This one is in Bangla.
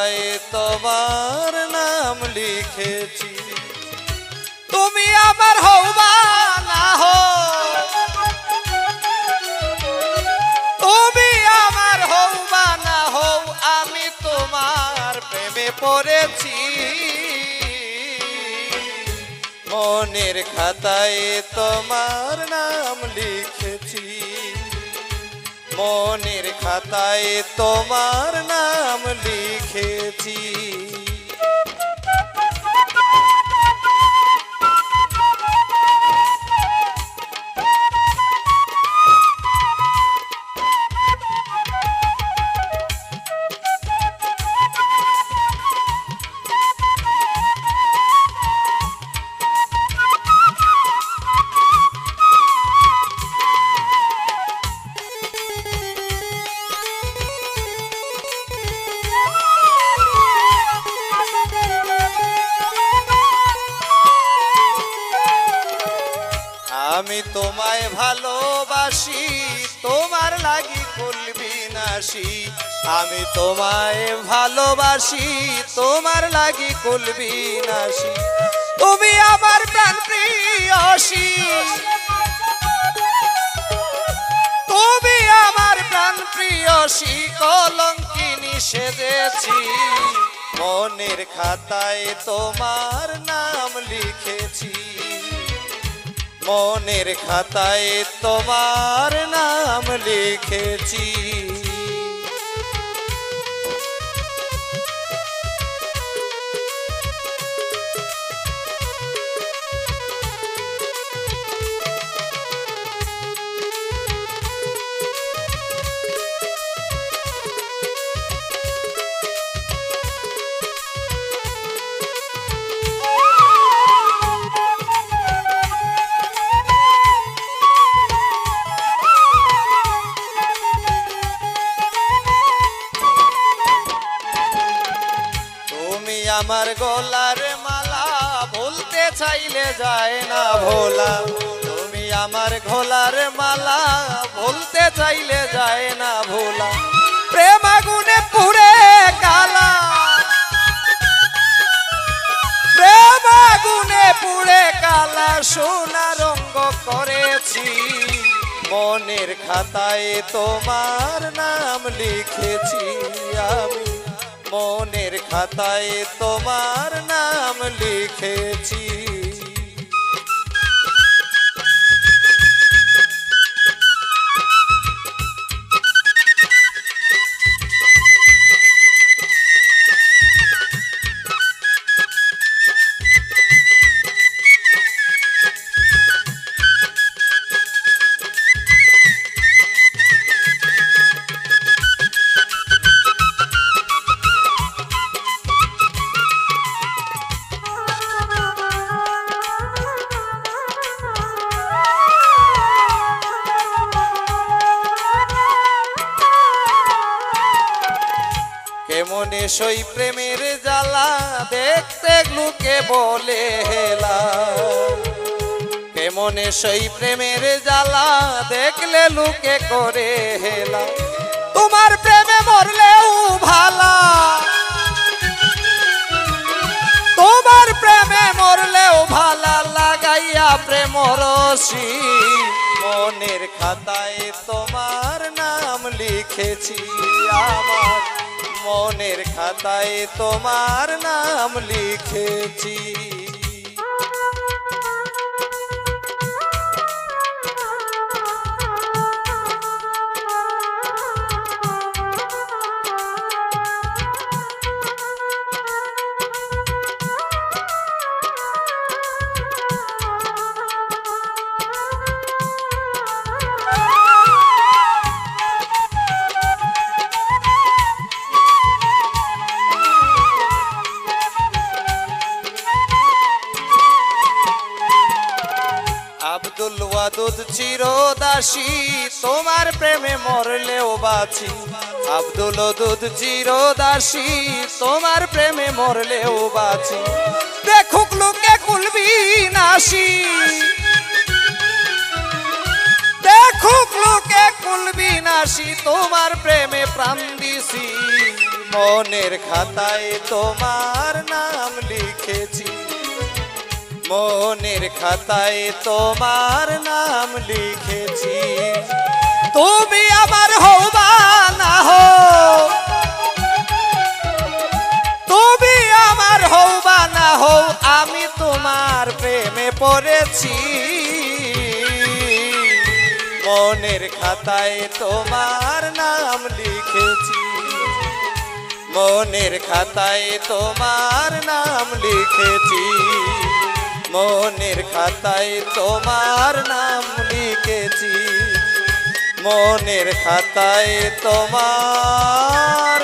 খাতায় তোমার নাম লিখেছি। তুমি আমার হও বা না হও, তুমি আমার হও বা না হও, আমি তোমার প্রেমে পড়েছি। মনের খাতায় তোমার নাম লিখেছি, মনের খাতায় তোমার নাম লিখেছি। আমি তোমায় ভালোবাসি, তোমার লাগি কুলবি নাসি। আমি তোমায় ভালোবাসি, তোমার লাগি কুলবি নাসি। তুমি আমার প্রাণ প্রিয়সী, তুমি আমার প্রাণ প্রিয়সী। কলঙ্কিনী সেজেছি, মনের খাতায় তোমার নাম লিখেছি, মনের খাতায় তোমার নাম লিখেছি। আমার গলার মালা ভুলতে চাইলে যায় না ভোলা। তুমি আমার গলার মালা ভুলতে চাইলে যায় না ভোলা। প্রেম আগুনে পুড়ে কালা, প্রেম আগুনে পুড়ে কালা, সোনা রঙ্গ করেছি। মনের খাতায় তোমার নাম লিখেছি আমি, মনের খাতায় তোমার নাম লিখেছি। কেমনে সই প্রেমের জ্বালা, দেখতে লোকে বলে হেলা। কেমনে সই প্রেমের জ্বালা, দেখলে লোকে করে হেলা। তোমার প্রেমে মরলেও ভালা, তোমার প্রেমে মরলেও ভালা, লাগাইয়া প্রেম রশি। মনের খাতায় তোমার নাম লিখেছি আমার, মনের খাতায় তোমার নাম লিখেছি। আব্দুল ওয়াদুদ চিরদাসী, তোমার প্রেমে মরলেও বাঁচি। আব্দুল ওয়াদুদ চিরদাসী, তোমার প্রেমে মরলেও বাঁচি। দেখুক লোকে কুলবি নাসি, দেখুক লোকে কুলবি নাসি। তোমার প্রেমে প্রাণ দিছি, মনের খাতায় তোমার নাম লিখেছি, মনের খাতায় তোমার নাম লিখেছি। তুমি আমার হও বা না হও, তুমি আমার হও বা না হও, আমি তোমার প্রেমে পড়েছি। মনের খাতায় তোমার নাম লিখেছি, মনের খাতায় তোমার নাম লিখেছি, মনের খাতায় তোমার নাম লিখেছি, মনের খাতায় তোমার